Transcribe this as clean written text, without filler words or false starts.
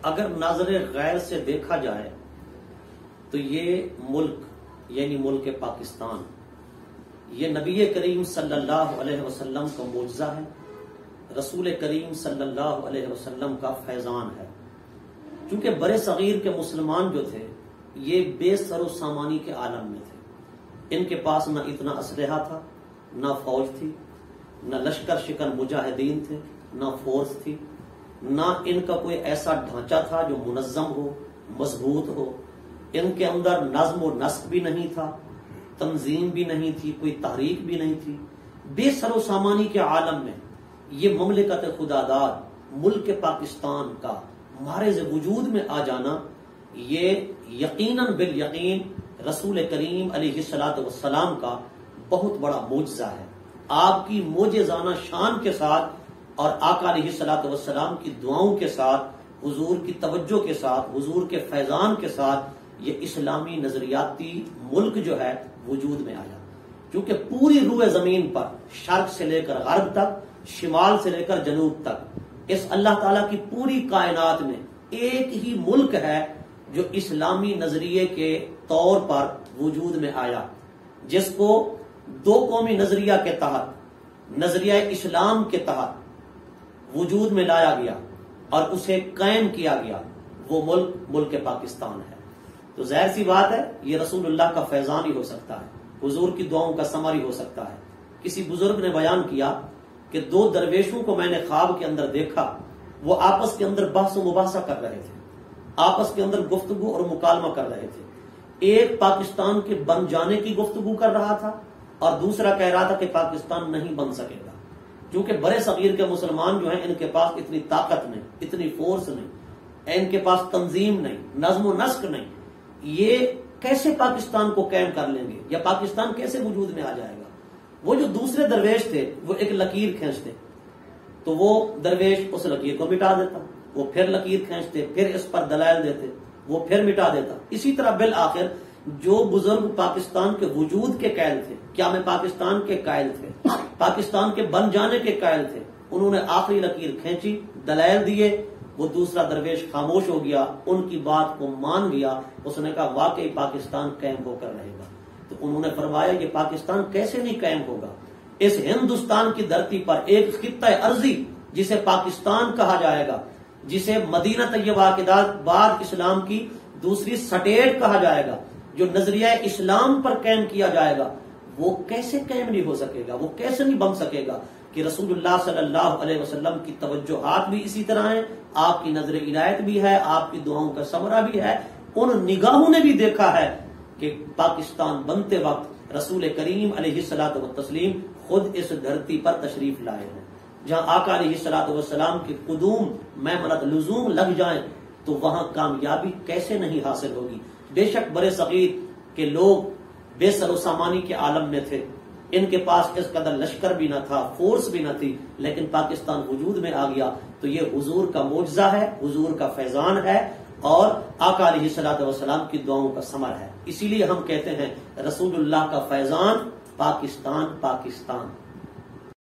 اگر ناظر غیر سے دیکھا جائے تو یہ ملک یعنی ملک پاکستان یہ نبی کریم صلی اللہ علیہ وسلم کا معجزہ ہے، رسول کریم صلی اللہ علیہ وسلم کا فیضان ہے۔ چونکہ برے صغیر کے مسلمان جو تھے یہ بے سر و سامانی کے عالم میں تھے، ان کے پاس نہ اتنا اسلحہ تھا، نہ فوج تھی، نہ لشکر شکن مجاہدین تھے، نہ فورس تھی، نہ ان کا کوئی ایسا ڈھانچہ تھا جو منظم ہو، مضبوط ہو۔ ان کے اندر نظم و نسق بھی نہیں تھا، تنظیم بھی نہیں تھی، کوئی تحریک بھی نہیں تھی۔ بے سر و سامانی کے عالم میں یہ مملکت خداداد ملک پاکستان کا معرض وجود میں آ جانا یہ یقیناً بالیقین رسول کریم علیہ الصلوۃ والسلام کا بہت بڑا معجزہ ہے۔ آپ کی معجزانہ شان کے ساتھ اور آقا علیہ الصلوۃ والسلام کی دعاؤں کے ساتھ، حضور کی توجہ کے ساتھ، حضور کے فیضان کے ساتھ یہ اسلامی نظریاتی ملک جو ہے وجود میں آیا، کیونکہ پوری روئے زمین پر شرق سے لے کر غرب تک، شمال سے لے کر جنوب تک اس اللہ تعالیٰ کی پوری کائنات میں ایک ہی ملک ہے جو اسلامی نظریے کے طور پر وجود میں آیا، جس کو دو قومی نظریہ کے تحت، نظریہ اسلام کے تحت وجود میں لایا گیا اور اسے قائم کیا گیا۔ وہ ملک پاکستان ہے۔ تو ظاہر سی بات ہے یہ رسول اللہ کا فیضان ہی ہو سکتا ہے، حضور کی دعاؤں کا ثمر ہی ہو سکتا ہے۔ کسی بزرگ نے بیان کیا کہ دو درویشوں کو میں نے خواب کے اندر دیکھا، وہ آپس کے اندر بحث و مباحثہ کر رہے تھے، آپس کے اندر گفتگو اور مکالمہ کر رہے تھے۔ ایک پاکستان کے بن جانے کی گفتگو کر رہا تھا اور دوسرا کہہ رہا تھا کہ پاکستان نہیں بن سکے گا، کیونکہ بڑے صغیر کے مسلمان جو ہیں ان کے پاس اتنی طاقت نہیں، اتنی فورس نہیں، ان کے پاس تنظیم نہیں، نظم و نسق نہیں۔ یہ کیسے پاکستان کو قائم کر لیں گے، یا پاکستان کیسے وجود میں آ جائے گا؟ وہ جو دوسرے درویش تھے وہ ایک لکیر کھینچتے، تو وہ درویش اس لکیر کو مٹا دیتا، وہ پھر لکیر کھینچتے، پھر اس پر دلائل دیتے، وہ پھر مٹا دیتا۔ اسی طرح بالآخر جو بزرگ پاکستان کے وجود کے قائل تھے، کیا میں پاکستان کے قائل تھے، پاکستان کے بن جانے کے قائل تھے، انہوں نے آخری لکیر کھینچی، دلائل دیے، وہ دوسرا درویش خاموش ہو گیا، ان کی بات کو مان گیا، اس نے کہا واقعی پاکستان قائم ہو کر رہے گا۔ تو انہوں نے فرمایا یہ پاکستان کیسے نہیں قائم ہوگا؟ اس ہندوستان کی دھرتی پر ایک خطہ ارضی جسے پاکستان کہا جائے گا، جسے مدینہ طیبہ کے بعد اسلام کی دوسری سٹیٹ کہا جائے گا، جو نظریہ اسلام پر قائم کیا جائے گا، وہ کیسے قائم نہیں ہو سکے گا، وہ کیسے نہیں بن سکے گا؟ کہ رسول اللہ صلی اللہ علیہ وسلم کی توجہات بھی اسی طرح ہیں، آپ کی نظر عنایت بھی ہے، آپ کی دعاؤں کا ثمرہ بھی ہے۔ ان نگاہوں نے بھی دیکھا ہے کہ پاکستان بنتے وقت رسول کریم علیہ الصلوۃ والتسلیم خود اس دھرتی پر تشریف لائے ہیں۔ جہاں آقا علیہ الصلوۃ والسلام کے قدوم میمنت لزوم لگ جائیں تو وہاں کامیابی کیسے نہیں حاصل ہوگی؟ بے شک برے صغیر کے لوگ بے سر و سامانی کے عالم میں تھے، ان کے پاس اس قدر لشکر بھی نہ تھا، فورس بھی نہ تھی، لیکن پاکستان وجود میں آ گیا تو یہ حضور کا معجزہ ہے، حضور کا فیضان ہے اور آقا علیہ الصلوۃ والسلام کی دعاؤں کا ثمر ہے۔ اسی لیے ہم کہتے ہیں رسول اللہ کا فیضان پاکستان پاکستان۔